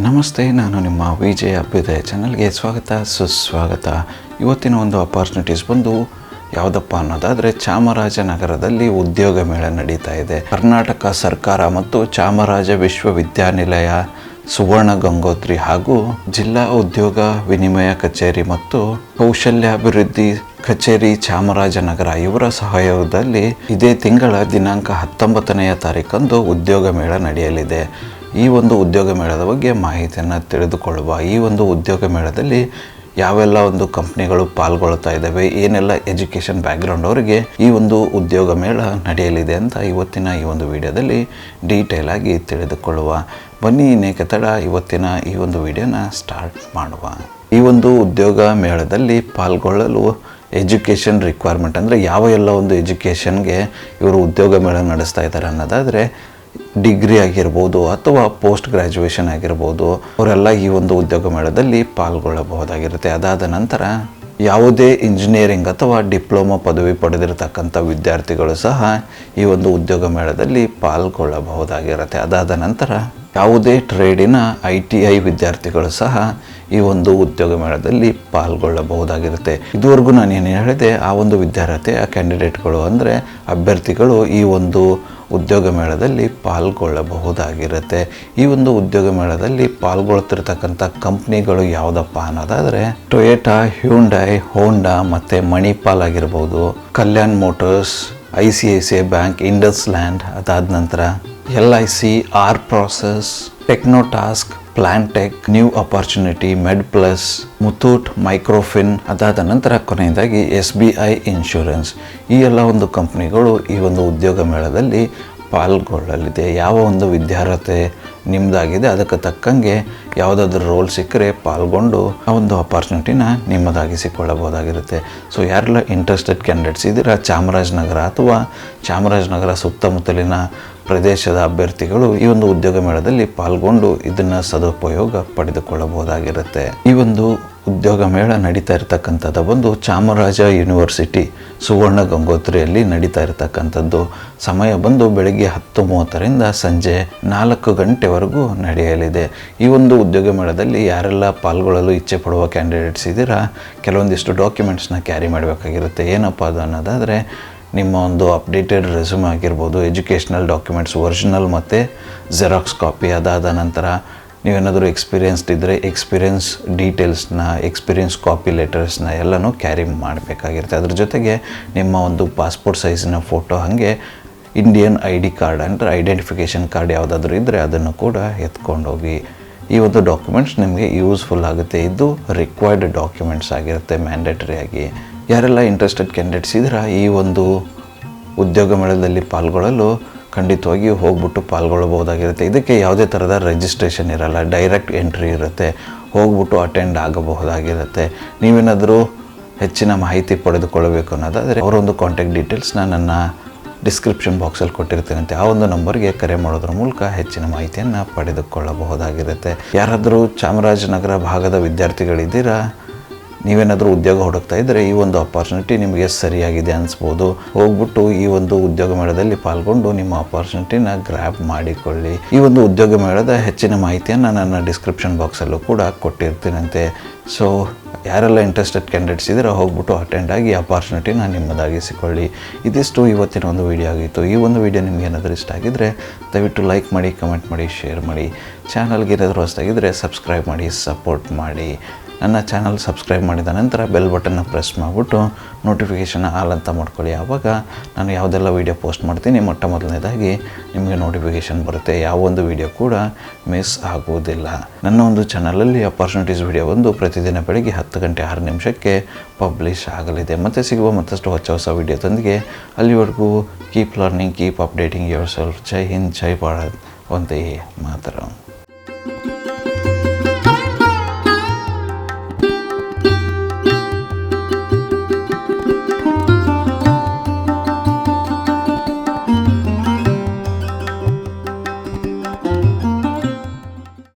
ನಮಸ್ತೆ, ನಾನು ನಿಮ್ಮ ವಿಜಯ ಅಭ್ಯುದಯ ಚಾನಲ್ಗೆ ಸ್ವಾಗತ ಸುಸ್ವಾಗತ. ಇವತ್ತಿನ ಒಂದು ಅಪಾರ್ಚುನಿಟೀಸ್ ಬಂದು ಯಾವುದಪ್ಪ ಅನ್ನೋದಾದರೆ, ಚಾಮರಾಜನಗರದಲ್ಲಿ ಉದ್ಯೋಗ ಮೇಳ ನಡೀತಾ ಇದೆ. ಕರ್ನಾಟಕ ಸರ್ಕಾರ ಮತ್ತು ಚಾಮರಾಜ ವಿಶ್ವವಿದ್ಯಾನಿಲಯ, ಸುವರ್ಣ ಗಂಗೋತ್ರಿ ಹಾಗೂ ಜಿಲ್ಲಾ ಉದ್ಯೋಗ ವಿನಿಮಯ ಕಚೇರಿ ಮತ್ತು ಕೌಶಲ್ಯಾಭಿವೃದ್ಧಿ ಕಚೇರಿ ಚಾಮರಾಜನಗರ ಇವರ ಸಹಯೋಗದಲ್ಲಿ ಇದೇ ತಿಂಗಳ ದಿನಾಂಕ 19ನೇ ತಾರೀಕಂದು ಉದ್ಯೋಗ ಮೇಳ ನಡೆಯಲಿದೆ. ಈ ಒಂದು ಉದ್ಯೋಗ ಮೇಳದ ಬಗ್ಗೆ ಮಾಹಿತಿಯನ್ನು ತಿಳಿದುಕೊಳ್ಳುವ. ಈ ಒಂದು ಉದ್ಯೋಗ ಮೇಳದಲ್ಲಿ ಯಾವೆಲ್ಲ ಒಂದು ಕಂಪ್ನಿಗಳು ಪಾಲ್ಗೊಳ್ತಾ ಇದ್ದಾವೆ, ಏನೆಲ್ಲ ಎಜುಕೇಷನ್ ಬ್ಯಾಕ್ಗ್ರೌಂಡ್ ಅವರಿಗೆ ಈ ಒಂದು ಉದ್ಯೋಗ ಮೇಳ ನಡೆಯಲಿದೆ ಅಂತ ಇವತ್ತಿನ ಈ ಒಂದು ವಿಡಿಯೋದಲ್ಲಿ ಡೀಟೇಲ್ ಆಗಿ ತಿಳಿದುಕೊಳ್ಳುವ. ಬನ್ನಿ ಇನ್ನೇಕೆ ತಡ, ಇವತ್ತಿನ ಈ ಒಂದು ವಿಡಿಯೋನ ಸ್ಟಾರ್ಟ್ ಮಾಡುವ. ಈ ಒಂದು ಉದ್ಯೋಗ ಮೇಳದಲ್ಲಿ ಪಾಲ್ಗೊಳ್ಳಲು ಎಜುಕೇಷನ್ ರಿಕ್ವೈರ್ಮೆಂಟ್ ಅಂದರೆ ಯಾವ ಎಲ್ಲ ಒಂದು ಎಜುಕೇಷನ್ಗೆ ಇವರು ಉದ್ಯೋಗ ಮೇಳ ನಡೆಸ್ತಾ ಇದ್ದಾರೆ ಅನ್ನೋದಾದರೆ, ಡಿಗ್ರಿ ಆಗಿರ್ಬೋದು ಅಥವಾ ಪೋಸ್ಟ್ ಗ್ರ್ಯಾಜುಯೇಷನ್ ಆಗಿರ್ಬೋದು, ಅವರೆಲ್ಲ ಈ ಒಂದು ಉದ್ಯೋಗ ಮೇಳದಲ್ಲಿ ಪಾಲ್ಗೊಳ್ಳಬಹುದಾಗಿರುತ್ತೆ. ಅದಾದ ನಂತರ ಯಾವುದೇ ಇಂಜಿನಿಯರಿಂಗ್ ಅಥವಾ ಡಿಪ್ಲೊಮಾ ಪದವಿ ಪಡೆದಿರತಕ್ಕಂಥ ವಿದ್ಯಾರ್ಥಿಗಳು ಸಹ ಈ ಒಂದು ಉದ್ಯೋಗ ಮೇಳದಲ್ಲಿ ಪಾಲ್ಗೊಳ್ಳಬಹುದಾಗಿರುತ್ತೆ. ಅದಾದ ನಂತರ ಯಾವುದೇ ಟ್ರೇಡಿನ ITI ವಿದ್ಯಾರ್ಥಿಗಳು ಸಹ ಈ ಒಂದು ಉದ್ಯೋಗ ಮೇಳದಲ್ಲಿ ಪಾಲ್ಗೊಳ್ಳಬಹುದಾಗಿರುತ್ತೆ. ಇದುವರೆಗೂ ನಾನು ಏನು ಹೇಳಿದೆ, ಆ ಒಂದು ವಿದ್ಯಾರ್ಥಿ ಕ್ಯಾಂಡಿಡೇಟ್ಗಳು ಅಂದರೆ ಅಭ್ಯರ್ಥಿಗಳು ಈ ಒಂದು ಉದ್ಯೋಗ ಮೇಳದಲ್ಲಿ ಪಾಲ್ಗೊಳ್ಳಬಹುದಾಗಿರುತ್ತೆ. ಈ ಒಂದು ಉದ್ಯೋಗ ಮೇಳದಲ್ಲಿ ಪಾಲ್ಗೊಳ್ತಿರ್ತಕ್ಕಂಥ ಕಂಪ್ನಿಗಳು ಯಾವುದಪ್ಪ ಅನ್ನೋದಾದರೆ, ಟೊಯೋಟಾ, ಹ್ಯುಂಡೈ, ಹೋಂಡಾ ಮತ್ತು ಮಣಿಪಾಲ್ ಆಗಿರ್ಬೋದು, Kalyan motors, ICICI bank, IndusInd, ಅದಾದ ನಂತರ LIC, R process, Technotask, Plantech, new opportunity, Med plus, Muthoot, microfin, ಅದಾದ ನಂತರ ಕೊನೆಯದಾಗಿ SBI ಇನ್ಶೂರೆನ್ಸ್. ಈ ಎಲ್ಲ ಒಂದು ಕಂಪ್ನಿಗಳು ಈ ಒಂದು ಉದ್ಯೋಗ ಮೇಳದಲ್ಲಿ ಪಾಲ್ಗೊಳ್ಳಲಿದೆ. ಯಾವ ಒಂದು ವಿದ್ಯಾರ್ಹತೆ ನಿಮ್ಮದಾಗಿದೆ ಅದಕ್ಕೆ ತಕ್ಕಂಗೆ ಯಾವುದಾದ್ರೂ ರೋಲ್ ಸಿಕ್ಕರೆ ಪಾಲ್ಗೊಂಡು ಆ ಒಂದು ಅಪಾರ್ಚುನಿಟಿನ ನಿಮ್ಮದಾಗಿಸಿಕೊಳ್ಳಬಹುದಾಗಿರುತ್ತೆ. ಸೊ ಯಾರೆಲ್ಲ ಇಂಟ್ರೆಸ್ಟೆಡ್ ಕ್ಯಾಂಡಿಡೇಟ್ಸ್ ಇದ್ದೀರಾ, ಚಾಮರಾಜನಗರ ಅಥವಾ ಚಾಮರಾಜನಗರ ಸುತ್ತಮುತ್ತಲಿನ ಪ್ರದೇಶದ ಅಭ್ಯರ್ಥಿಗಳು ಈ ಒಂದು ಉದ್ಯೋಗ ಮೇಳದಲ್ಲಿ ಪಾಲ್ಗೊಂಡು ಇದನ್ನು ಸದುಪಯೋಗ ಪಡೆದುಕೊಳ್ಳಬಹುದಾಗಿರುತ್ತೆ. ಈ ಒಂದು ಉದ್ಯೋಗ ಮೇಳ ನಡೀತಾ ಇರತಕ್ಕಂಥದ್ದು ಬಂದು ಚಾಮರಾಜ ಯೂನಿವರ್ಸಿಟಿ ಸುವರ್ಣ ಗಂಗೋತ್ರಿಯಲ್ಲಿ ನಡೀತಾ ಇರತಕ್ಕಂಥದ್ದು. ಸಮಯ ಬಂದು ಬೆಳಗ್ಗೆ 10:30ರಿಂದ ಸಂಜೆ 4 ಗಂಟೆವರೆಗೂ ನಡೆಯಲಿದೆ. ಈ ಒಂದು ಉದ್ಯೋಗ ಮೇಳದಲ್ಲಿ ಯಾರೆಲ್ಲ ಪಾಲ್ಗೊಳ್ಳಲು ಇಚ್ಛೆ ಪಡುವ ಕ್ಯಾಂಡಿಡೇಟ್ಸ್ ಇದ್ದೀರಾ, ಕೆಲವೊಂದಿಷ್ಟು ಡಾಕ್ಯುಮೆಂಟ್ಸ್ನ ಕ್ಯಾರಿ ಮಾಡಬೇಕಾಗಿರುತ್ತೆ. ಏನಪ್ಪ ಅದು ಅನ್ನೋದಾದರೆ, ನಿಮ್ಮ ಒಂದು ಅಪ್ಡೇಟೆಡ್ ರೆಸ್ಯೂಮ್ ಆಗಿರ್ಬೋದು, ಎಜುಕೇಷ್ನಲ್ ಡಾಕ್ಯುಮೆಂಟ್ಸ್ ಒರಿಜಿನಲ್ ಮತ್ತು ಜೆರಾಕ್ಸ್ ಕಾಪಿ. ಅದಾದ ನಂತರ ನೀವೇನಾದರೂ ಎಕ್ಸ್ಪೀರಿಯನ್ಸ್ಡ್ ಇದ್ದರೆ ಎಕ್ಸ್ಪೀರಿಯನ್ಸ್ ಡೀಟೇಲ್ಸ್ನ, ಎಕ್ಸ್ಪೀರಿಯನ್ಸ್ ಕಾಪಿ ಲೆಟರ್ಸ್ನ ಎಲ್ಲನೂ ಕ್ಯಾರಿ ಮಾಡಬೇಕಾಗಿರುತ್ತೆ. ಅದ್ರ ಜೊತೆಗೆ ನಿಮ್ಮ ಒಂದು ಪಾಸ್ಪೋರ್ಟ್ ಸೈಜಿನ ಫೋಟೋ, ಹಾಗೆ ಇಂಡಿಯನ್ ID ಕಾರ್ಡ್ ಅಂದರೆ ಐಡೆಂಟಿಫಿಕೇಷನ್ ಕಾರ್ಡ್ ಯಾವುದಾದ್ರೂ ಇದ್ದರೆ ಅದನ್ನು ಕೂಡ ಎತ್ಕೊಂಡೋಗಿ. ಈ ಒಂದು ಡಾಕ್ಯುಮೆಂಟ್ಸ್ ನಿಮಗೆ ಯೂಸ್ಫುಲ್ ಆಗುತ್ತೆ. ಇದು ರಿಕ್ವೈರ್ಡ್ ಡಾಕ್ಯುಮೆಂಟ್ಸ್ ಆಗಿರುತ್ತೆ ಮ್ಯಾಂಡೇಟರಿ ಆಗಿ. ಯಾರೆಲ್ಲ ಇಂಟ್ರೆಸ್ಟೆಡ್ ಕ್ಯಾಂಡಿಡೇಟ್ಸ್ ಇದ್ದೀರಾ ಈ ಒಂದು ಉದ್ಯೋಗ ಮೇಳದಲ್ಲಿ ಪಾಲ್ಗೊಳ್ಳಲು, ಖಂಡಿತವಾಗಿ ಹೋಗ್ಬಿಟ್ಟು ಪಾಲ್ಗೊಳ್ಳಬಹುದಾಗಿರುತ್ತೆ. ಇದಕ್ಕೆ ಯಾವುದೇ ಥರದ ರಿಜಿಸ್ಟ್ರೇಷನ್ ಇರಲ್ಲ, ಡೈರೆಕ್ಟ್ ಎಂಟ್ರಿ ಇರುತ್ತೆ. ಹೋಗ್ಬಿಟ್ಟು ಅಟೆಂಡ್ ಆಗಬಹುದಾಗಿರುತ್ತೆ. ನೀವೇನಾದರೂ ಹೆಚ್ಚಿನ ಮಾಹಿತಿ ಪಡೆದುಕೊಳ್ಳಬೇಕು ಅನ್ನೋದಾದರೆ ಅವರೊಂದು ಕಾಂಟ್ಯಾಕ್ಟ್ ಡೀಟೇಲ್ಸ್ನ ನನ್ನ ಡಿಸ್ಕ್ರಿಪ್ಷನ್ ಬಾಕ್ಸಲ್ಲಿ ಕೊಟ್ಟಿರ್ತೀನಂತೆ. ಆ ಒಂದು ನಂಬರ್ಗೆ ಕರೆ ಮಾಡೋದ್ರ ಮೂಲಕ ಹೆಚ್ಚಿನ ಮಾಹಿತಿಯನ್ನು ಪಡೆದುಕೊಳ್ಳಬಹುದಾಗಿರುತ್ತೆ. ಯಾರಾದರೂ ಚಾಮರಾಜನಗರ ಭಾಗದ ವಿದ್ಯಾರ್ಥಿಗಳಿದ್ದೀರಾ, ನೀವೇನಾದರೂ ಉದ್ಯೋಗ ಹುಡುಕ್ತಾ ಇದ್ದರೆ ಈ ಒಂದು ಅಪಾರ್ಚುನಿಟಿ ನಿಮಗೆ ಸರಿಯಾಗಿದೆ ಅನಿಸ್ಬೋದು. ಹೋಗ್ಬಿಟ್ಟು ಈ ಒಂದು ಉದ್ಯೋಗ ಮೇಳದಲ್ಲಿ ಪಾಲ್ಗೊಂಡು ನಿಮ್ಮ ಅಪಾರ್ಚುನಿಟಿನ ಗ್ರ್ಯಾಬ್ ಮಾಡಿಕೊಳ್ಳಿ. ಈ ಒಂದು ಉದ್ಯೋಗ ಮೇಳದ ಹೆಚ್ಚಿನ ಮಾಹಿತಿಯನ್ನು ನನ್ನ ಡಿಸ್ಕ್ರಿಪ್ಷನ್ ಬಾಕ್ಸಲ್ಲೂ ಕೂಡ ಕೊಟ್ಟಿರ್ತೀನಂತೆ. ಸೊ ಯಾರೆಲ್ಲ ಇಂಟ್ರೆಸ್ಟೆಡ್ ಕ್ಯಾಂಡಿಡೇಟ್ಸ್ ಇದ್ದೀರಾ, ಹೋಗ್ಬಿಟ್ಟು ಅಟೆಂಡ್ ಆಗಿ ಅಪಾರ್ಚುನಿಟಿನ ನಿಮ್ಮದಾಗಿಸಿಕೊಳ್ಳಿ. ಇದಿಷ್ಟು ಇವತ್ತಿನ ಒಂದು ವಿಡಿಯೋ ಆಗಿತ್ತು. ಈ ಒಂದು ವಿಡಿಯೋ ನಿಮ್ಗೆ ಏನಾದರೂ ಇಷ್ಟ ಆಗಿದ್ದರೆ ದಯವಿಟ್ಟು ಲೈಕ್ ಮಾಡಿ, ಕಮೆಂಟ್ ಮಾಡಿ, ಶೇರ್ ಮಾಡಿ. ಚಾನಲ್ಗೆ ಏನಾದರೂ ಹೊಸದಾಗಿದ್ದರೆ ಸಬ್ಸ್ಕ್ರೈಬ್ ಮಾಡಿ, ಸಪೋರ್ಟ್ ಮಾಡಿ. ನನ್ನ ಚಾನಲ್ ಸಬ್ಸ್ಕ್ರೈಬ್ ಮಾಡಿದ ನಂತರ ಬೆಲ್ ಬಟನ್ನ ಪ್ರೆಸ್ ಮಾಡಿಬಿಟ್ಟು ನೋಟಿಫಿಕೇಷನ್ ಆಲ್ ಅಂತ ಮಾಡ್ಕೊಳ್ಳಿ. ಆವಾಗ ನಾನು ಯಾವುದೆಲ್ಲ ವೀಡಿಯೋ ಪೋಸ್ಟ್ ಮಾಡ್ತೀನಿ ಮೊದಲನೇದಾಗಿ ನಿಮಗೆ ನೋಟಿಫಿಕೇಷನ್ ಬರುತ್ತೆ. ಯಾವ ಒಂದು ವೀಡಿಯೋ ಕೂಡ ಮಿಸ್ ಆಗುವುದಿಲ್ಲ. ನನ್ನ ಒಂದು ಚಾನಲಲ್ಲಿ ಅಪಾರ್ಚುನಿಟೀಸ್ ವಿಡಿಯೋ ಒಂದು ಪ್ರತಿದಿನ ಬೆಳಗ್ಗೆ 10:06 ಪಬ್ಲಿಷ್ ಆಗಲಿದೆ. ಮತ್ತೆ ಸಿಗುವ ಮತ್ತಷ್ಟು ಹೊಸ ವಿಡಿಯೋದೊಂದಿಗೆ. ಅಲ್ಲಿವರೆಗೂ keep learning, keep updating yourself. Jai Hind, Jai Bharat, Vande ಮಾತರಂ.